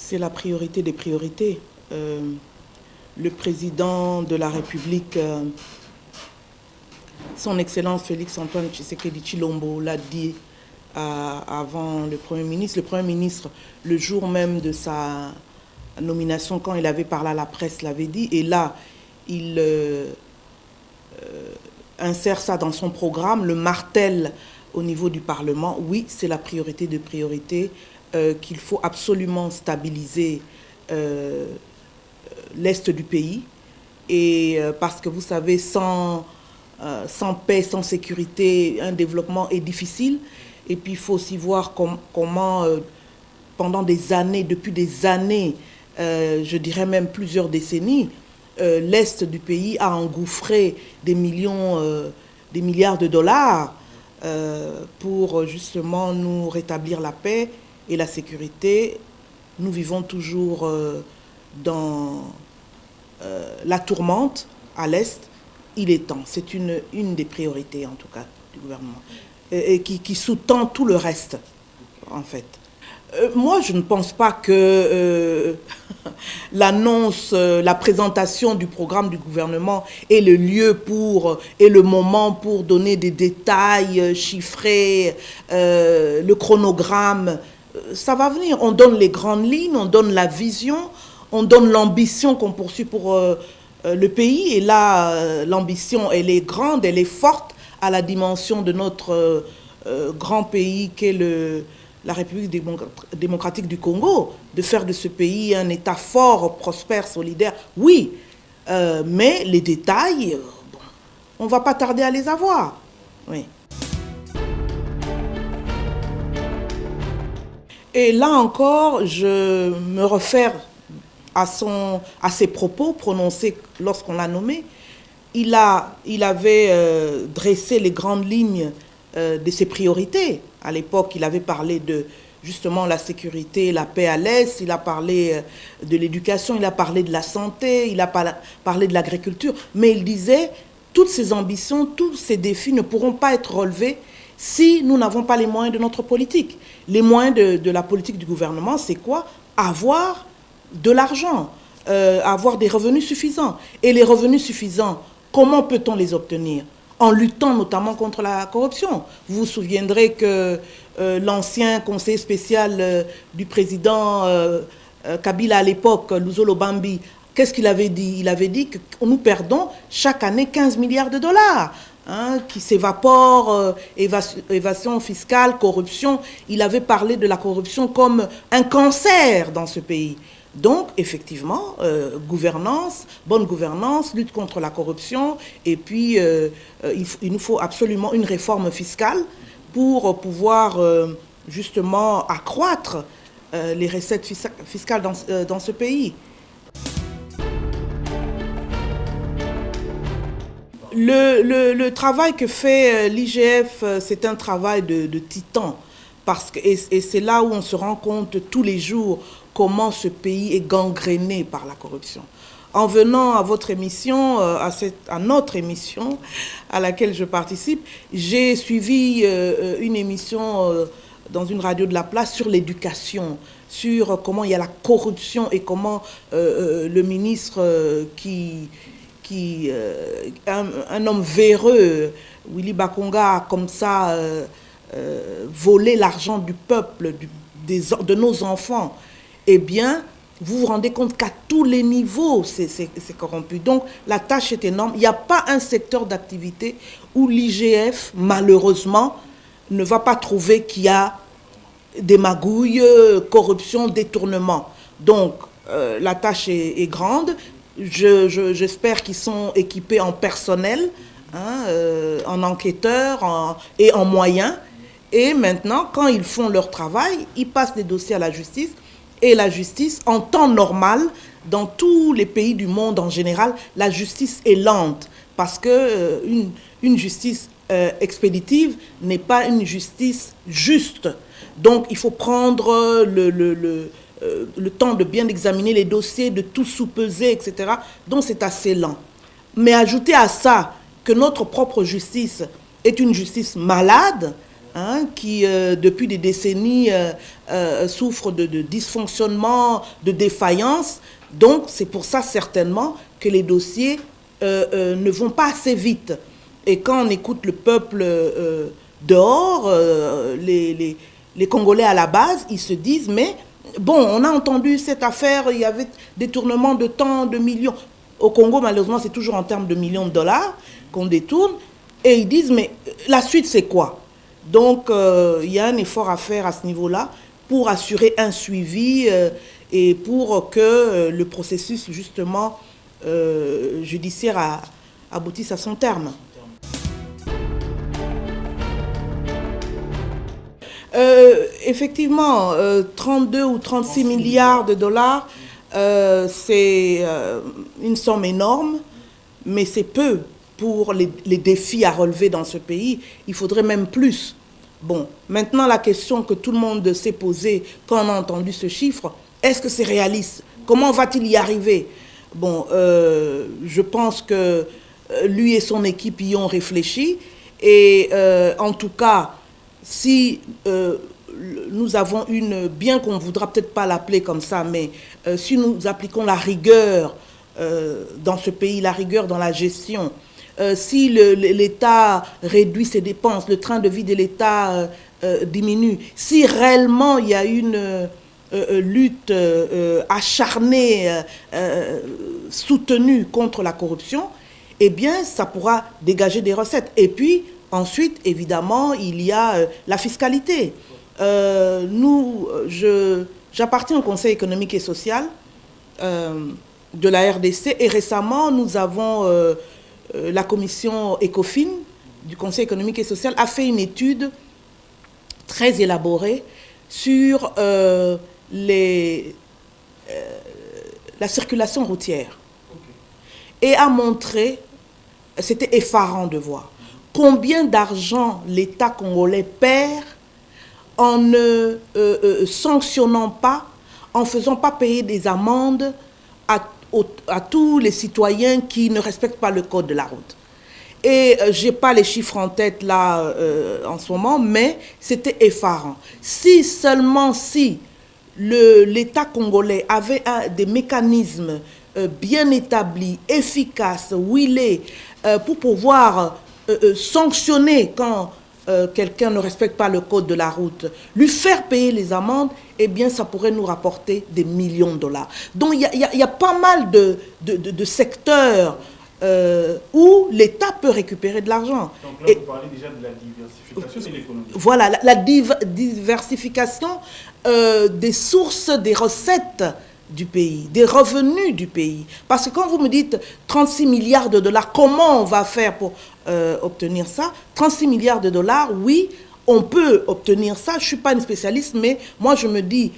C'est la priorité des priorités. Le président de la République, son Excellence Félix-Antoine Tshisekedi Tshilombo, l'a dit avant le Premier ministre. Le Premier ministre, le jour même de sa nomination, quand il avait parlé à la presse, l'avait dit. Et là, il insère ça dans son programme, le martèle au niveau du Parlement. Oui, c'est la priorité de priorité, qu'il faut absolument stabiliser l'Est du pays. Et parce que vous savez, sans paix, sans sécurité, un développement est difficile. Et puis il faut aussi voir comment, pendant des années, depuis des années, je dirais même plusieurs décennies, l'Est du pays a engouffré des milliards de dollars pour justement nous rétablir la paix et la sécurité. Nous vivons toujours dans la tourmente à l'Est. Il est temps. C'est une des priorités, en tout cas, du gouvernement, et qui sous-tend tout le reste, en fait. Moi, je ne pense pas que l'annonce, la présentation du programme du gouvernement est le lieu et le moment pour donner des détails chiffrés, le chronogramme. Ça va venir. On donne les grandes lignes, on donne la vision, on donne l'ambition qu'on poursuit pour le pays. Et là, l'ambition, elle est grande, elle est forte à la dimension de notre grand pays qu'est la République démocratique du Congo, de faire de ce pays un État fort, prospère, solidaire. Oui, mais les détails, bon, on ne va pas tarder à les avoir. Oui. Et là encore, je me réfère à ses propos prononcés lorsqu'on l'a nommé. Il avait dressé les grandes lignes de ses priorités. À l'époque, il avait parlé de justement la sécurité, la paix à l'Est, il a parlé de l'éducation, il a parlé de la santé, il a parlé de l'agriculture. Mais il disait, toutes ces ambitions, tous ces défis ne pourront pas être relevés si nous n'avons pas les moyens de notre politique. Les moyens de la politique du gouvernement, c'est quoi? Avoir de l'argent, avoir des revenus suffisants. Et les revenus suffisants, comment peut-on les obtenir? En luttant notamment contre la corruption. Vous vous souviendrez que l'ancien conseiller spécial du président Kabila à l'époque, Luzolo Bambi, qu'est-ce qu'il avait dit? Il avait dit que nous perdons chaque année 15 milliards de dollars. Qui s'évapore, évasion fiscale, corruption. Il avait parlé de la corruption comme un cancer dans ce pays. Donc, effectivement, bonne gouvernance, lutte contre la corruption, et puis il nous faut absolument une réforme fiscale pour pouvoir justement accroître les recettes fiscales dans ce pays. Le travail que fait l'IGF, c'est un travail de titan. Et c'est là où on se rend compte tous les jours comment ce pays est gangréné par la corruption. En venant à votre émission, à notre émission à laquelle je participe, j'ai suivi une émission dans une radio de la place sur l'éducation, sur comment il y a la corruption et comment le ministre un homme véreux, Willy Bakonga, a comme ça volé l'argent du peuple, de nos enfants. Eh bien, vous vous rendez compte qu'à tous les niveaux, c'est corrompu. Donc, la tâche est énorme. Il n'y a pas un secteur d'activité où l'IGF, malheureusement, ne va pas trouver qu'il y a des magouilles, corruption, détournement. Donc, la tâche est grande. J'espère qu'ils sont équipés en personnel, en enquêteurs et en moyens. Et maintenant, quand ils font leur travail, ils passent les dossiers à la justice. Et la justice, en temps normal, dans tous les pays du monde en général, la justice est lente. Parce qu'une justice expéditive n'est pas une justice juste. Donc, il faut prendre le temps de bien examiner les dossiers, de tout sous-peser, etc. Donc, c'est assez lent. Mais ajouter à ça que notre propre justice est une justice malade, hein, qui depuis des décennies souffrent de dysfonctionnement, de défaillance. Donc c'est pour ça certainement que les dossiers ne vont pas assez vite. Et quand on écoute le peuple dehors, les Congolais à la base, ils se disent, mais bon, on a entendu cette affaire, il y avait détournement de tant de millions. Au Congo, malheureusement, c'est toujours en termes de millions de dollars qu'on détourne. Et ils disent, mais la suite, c'est quoi? Donc, il y a un effort à faire à ce niveau-là pour assurer un suivi et pour que le processus, justement, judiciaire aboutisse à son terme. Effectivement, 32 ou 36 milliards de dollars, c'est une somme énorme, mais c'est peu pour les défis à relever dans ce pays. Il faudrait même plus. Bon, maintenant la question que tout le monde s'est posée quand on a entendu ce chiffre, est-ce que c'est réaliste? Comment va-t-il y arriver? Bon, je pense que lui et son équipe y ont réfléchi. Et en tout cas, si nous avons bien qu'on ne voudra peut-être pas l'appeler comme ça, mais si nous appliquons la rigueur dans ce pays, la rigueur dans la gestion, si l'État réduit ses dépenses, le train de vie de l'État diminue, si réellement il y a une lutte acharnée, soutenue contre la corruption, eh bien, ça pourra dégager des recettes. Et puis, ensuite, évidemment, il y a la fiscalité. J'appartiens au Conseil économique et social de la RDC et récemment, nous avons, la commission ECOFIN du Conseil économique et social a fait une étude très élaborée sur la circulation routière et a montré, c'était effarant de voir, combien d'argent l'État congolais perd en ne sanctionnant pas, en ne faisant pas payer des amendes à tous les citoyens qui ne respectent pas le code de la route. Et je n'ai pas les chiffres en tête là en ce moment, mais c'était effarant. Si l'État congolais avait des mécanismes bien établis, efficaces, huilés, pour pouvoir sanctionner quand quelqu'un ne respecte pas le code de la route, lui faire payer les amendes, eh bien, ça pourrait nous rapporter des millions de dollars. Donc, il y a pas mal de secteurs où l'État peut récupérer de l'argent. Donc là, vous parlez déjà de la diversification de l'économie. Voilà, la diversification des sources, des recettes du pays, des revenus du pays. Parce que quand vous me dites 36 milliards de dollars, comment on va faire pour obtenir ça? 36 milliards de dollars, oui, on peut obtenir ça. Je ne suis pas une spécialiste, mais moi je me dis,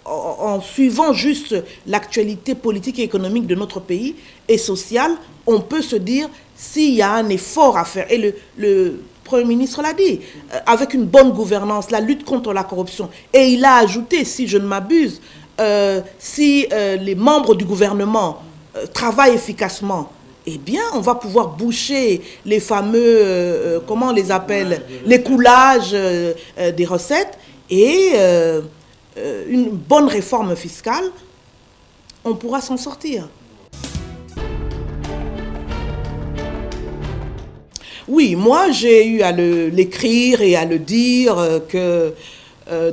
en suivant juste l'actualité politique et économique de notre pays et sociale, on peut se dire s'il y a un effort à faire. Et le Premier ministre l'a dit, avec une bonne gouvernance, la lutte contre la corruption. Et il a ajouté, si je ne m'abuse, si les membres du gouvernement travaillent efficacement, eh bien, on va pouvoir boucher les fameux, comment on les appelle, les coulages des recettes et une bonne réforme fiscale, on pourra s'en sortir. Oui, moi j'ai eu à l'écrire et à le dire que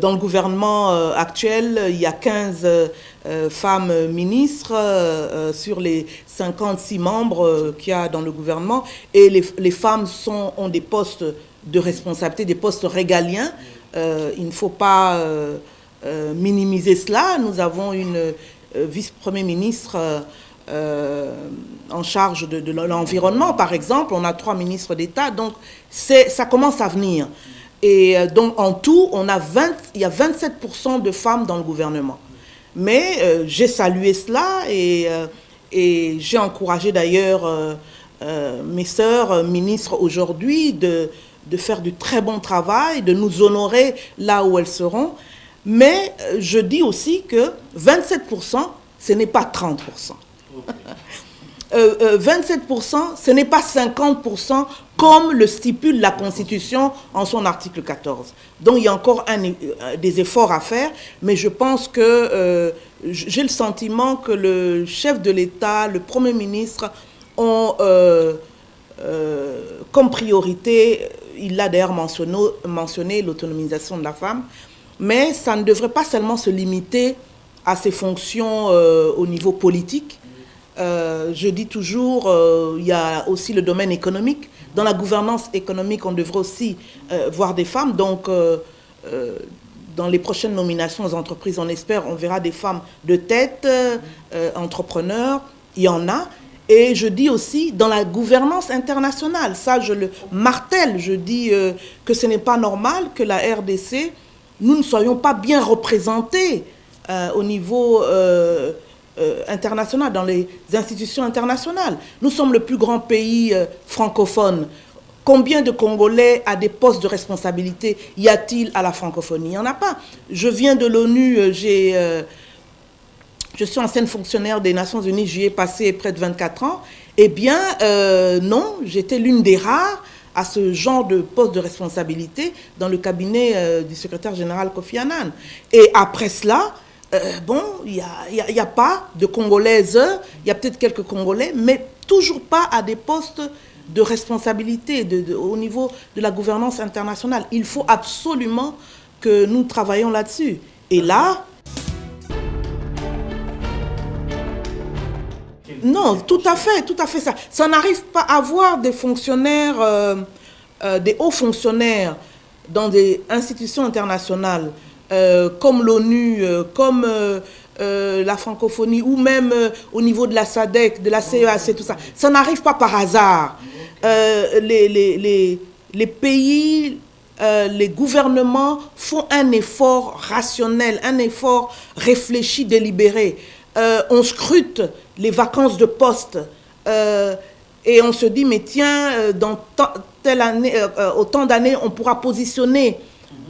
dans le gouvernement actuel, il y a 15 femmes ministres sur les 56 membres qu'il y a dans le gouvernement. Et les femmes ont des postes de responsabilité, des postes régaliens. Il ne faut pas minimiser cela. Nous avons une vice-premier ministre en charge de l'environnement, par exemple. On a 3 ministres d'État, donc ça commence à venir. Et donc en tout, il y a 27% de femmes dans le gouvernement. Mais j'ai salué cela et j'ai encouragé d'ailleurs mes sœurs ministres aujourd'hui de faire du très bon travail, de nous honorer là où elles seront. Mais je dis aussi que 27%, ce n'est pas 30%. 27%, ce n'est pas 50% comme le stipule la Constitution en son article 14. Donc il y a encore des efforts à faire, mais je pense que j'ai le sentiment que le chef de l'État, le Premier ministre ont comme priorité, il l'a d'ailleurs mentionné, l'autonomisation de la femme, mais ça ne devrait pas seulement se limiter à ses fonctions au niveau politique. Je dis toujours, il y a aussi le domaine économique. Dans la gouvernance économique, on devrait aussi voir des femmes. Donc, dans les prochaines nominations aux entreprises, on espère, on verra des femmes de tête, entrepreneurs, il y en a. Et je dis aussi, dans la gouvernance internationale, ça je le martèle, je dis que ce n'est pas normal que la RDC, nous ne soyons pas bien représentés au niveau international, dans les institutions internationales. Nous sommes le plus grand pays francophone. Combien de Congolais à des postes de responsabilité y a-t-il à la francophonie? Il n'y en a pas. Je viens de l'ONU, je suis ancienne fonctionnaire des Nations Unies, j'y ai passé près de 24 ans. Eh bien, non, j'étais l'une des rares à ce genre de poste de responsabilité dans le cabinet du secrétaire général Kofi Annan. Et après cela, bon, il n'y a pas de Congolaises, il y a peut-être quelques Congolais, mais toujours pas à des postes de responsabilité au niveau de la gouvernance internationale. Il faut absolument que nous travaillions là-dessus. Et là... Non, tout à fait ça. Ça n'arrive pas à avoir des fonctionnaires, des hauts fonctionnaires dans des institutions internationales comme l'ONU, comme la francophonie ou même au niveau de la SADC, de la CEAC, tout ça. Ça n'arrive pas par hasard. Les pays, les gouvernements font un effort rationnel, un effort réfléchi, délibéré. On scrute les vacances de poste et on se dit, mais tiens, dans telle année, autant d'années, on pourra positionner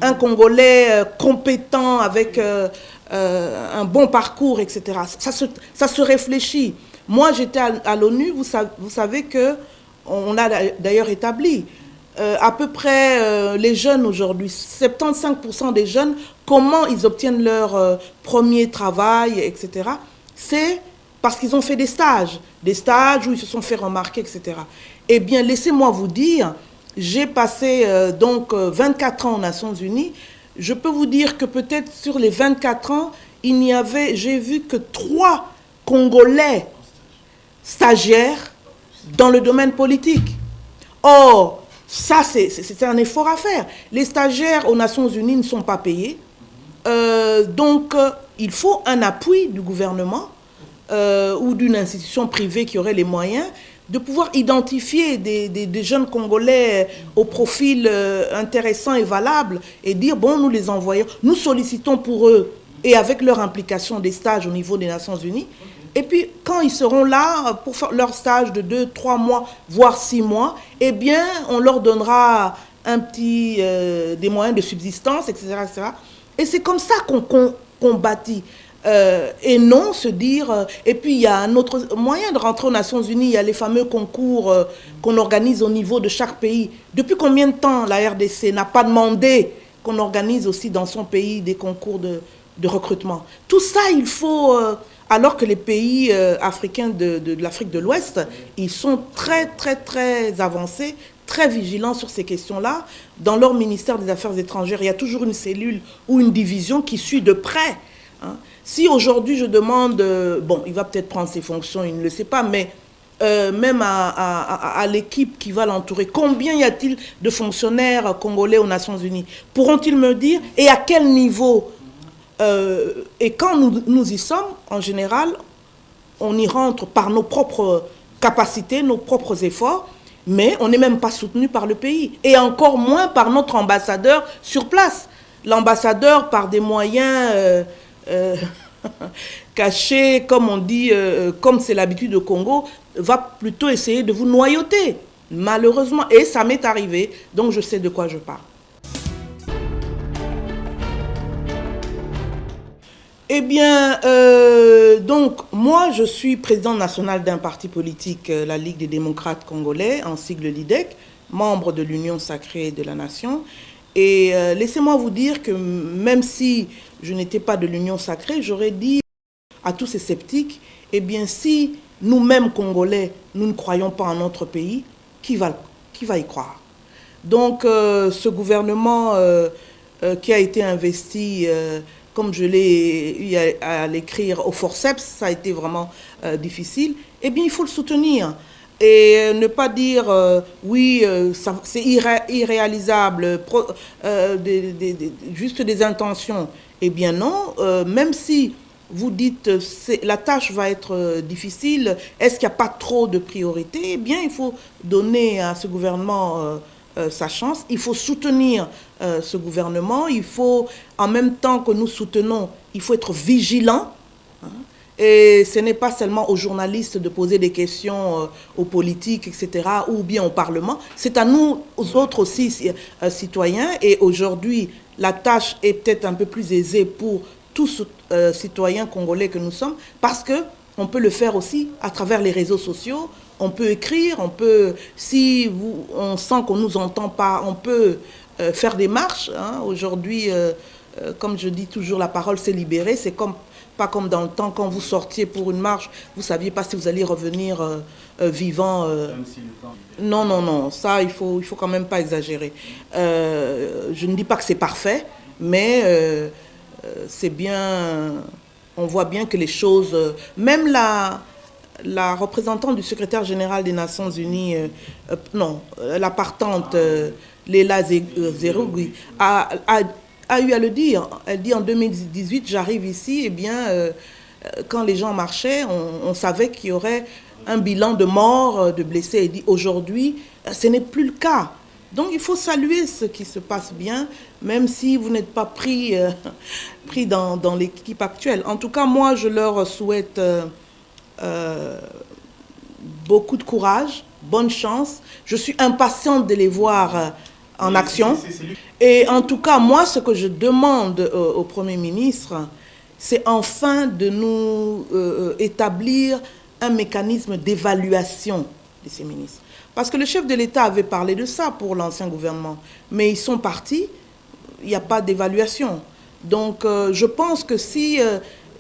un Congolais compétent avec un bon parcours, etc. Ça se réfléchit. Moi, j'étais à l'ONU, vous savez qu'on a d'ailleurs établi à peu près les jeunes aujourd'hui, 75% des jeunes, comment ils obtiennent leur premier travail, etc. C'est parce qu'ils ont fait des stages où ils se sont fait remarquer, etc. Eh bien, laissez-moi vous dire, j'ai passé donc 24 ans aux Nations Unies. Je peux vous dire que peut-être sur les 24 ans, j'ai vu que 3 Congolais stagiaires dans le domaine politique. Or, ça, c'est un effort à faire. Les stagiaires aux Nations Unies ne sont pas payés. Donc, il faut un appui du gouvernement ou d'une institution privée qui aurait les moyens de pouvoir identifier des jeunes Congolais au profil intéressant et valable et dire, bon, nous les envoyons, nous sollicitons pour eux et avec leur implication des stages au niveau des Nations Unies. Et puis, quand ils seront là pour faire leur stage de 2, 3 mois, voire 6 mois, eh bien, on leur donnera des moyens de subsistance, etc. etc. Et c'est comme ça qu'on bâtit. Et non se dire... et puis, il y a un autre moyen de rentrer aux Nations Unies. Il y a les fameux concours qu'on organise au niveau de chaque pays. Depuis combien de temps la RDC n'a pas demandé qu'on organise aussi dans son pays des concours de recrutement? Tout ça, il faut... alors que les pays africains de l'Afrique de l'Ouest, ils sont très, très, très avancés, très vigilants sur ces questions-là. Dans leur ministère des Affaires étrangères, il y a toujours une cellule ou une division qui suit de près. Hein. Si aujourd'hui je demande, bon, il va peut-être prendre ses fonctions, il ne le sait pas, mais même à l'équipe qui va l'entourer, combien y a-t-il de fonctionnaires congolais aux Nations Unies? Pourront-ils me dire et à quel niveau? Et quand nous y sommes, en général, on y rentre par nos propres capacités, nos propres efforts, mais on n'est même pas soutenu par le pays. Et encore moins par notre ambassadeur sur place. L'ambassadeur, par des moyens cachés, comme on dit, comme c'est l'habitude au Congo, va plutôt essayer de vous noyauter, malheureusement. Et ça m'est arrivé, donc je sais de quoi je parle. Eh bien, donc, moi, je suis présidente nationale d'un parti politique, la Ligue des démocrates congolais, en sigle LIDEC, membre de l'Union sacrée de la nation. Et laissez-moi vous dire que même si je n'étais pas de l'Union sacrée, j'aurais dit à tous ces sceptiques, eh bien, si nous-mêmes, Congolais, nous ne croyons pas en notre pays, qui va y croire? Donc, ce gouvernement qui a été investi, comme je l'ai eu à l'écrire, au forceps, ça a été vraiment difficile, eh bien, il faut le soutenir. Et ne pas dire, oui, c'est irréalisable, juste des intentions. Eh bien non, même si vous dites la tâche va être difficile, est-ce qu'il n'y a pas trop de priorités? Eh bien, il faut donner à ce gouvernement sa chance, il faut soutenir ce gouvernement, il faut, en même temps que nous soutenons, il faut être vigilant. Hein, et ce n'est pas seulement aux journalistes de poser des questions aux politiques, etc., ou bien au Parlement. C'est à nous, aux autres aussi, citoyens. Et aujourd'hui, la tâche est peut-être un peu plus aisée pour tous citoyens congolais que nous sommes, parce qu'on peut le faire aussi à travers les réseaux sociaux. On peut écrire, on peut, si on sent qu'on ne nous entend pas, on peut faire des marches. Hein. Aujourd'hui, comme je dis toujours, la parole s'est libérée. C'est pas comme dans le temps, quand vous sortiez pour une marche, vous ne saviez pas si vous alliez revenir vivant. Non, non, non, ça, il faut quand même pas exagérer. Je ne dis pas que c'est parfait, mais c'est bien, on voit bien que les choses, même la représentante du secrétaire général des Nations Unies, la partante Léla Zerougui, a eu à le dire. Elle dit en 2018, j'arrive ici, eh bien, quand les gens marchaient, on savait qu'il y aurait un bilan de morts, de blessés. Elle dit aujourd'hui, ce n'est plus le cas. Donc il faut saluer ce qui se passe bien, même si vous n'êtes pas pris dans l'équipe actuelle. En tout cas, moi, je leur souhaite beaucoup de courage, bonne chance. Je suis impatiente de les voir en action. Et en tout cas, moi, ce que je demande au Premier ministre, c'est enfin de nous établir un mécanisme d'évaluation de ces ministres. Parce que le chef de l'État avait parlé de ça pour l'ancien gouvernement. Mais ils sont partis, il n'y a pas d'évaluation. Donc, je pense que si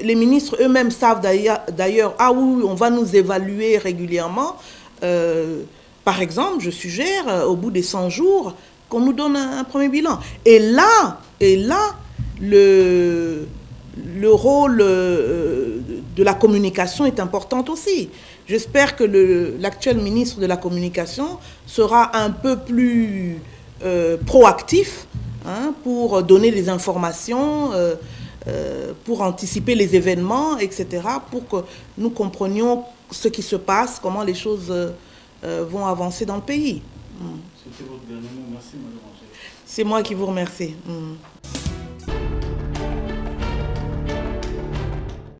les ministres eux-mêmes savent d'ailleurs, ah oui, on va nous évaluer régulièrement, par exemple, je suggère, au bout des 100 jours, qu'on nous donne un premier bilan. Et là, le rôle de la communication est important aussi. J'espère que l'actuel ministre de la Communication sera un peu plus proactif, hein, pour donner des informations, pour anticiper les événements, etc., pour que nous comprenions ce qui se passe, comment les choses vont avancer dans le pays. C'était votre dernier mot. Merci, Madame Angèle. C'est moi qui vous remercie.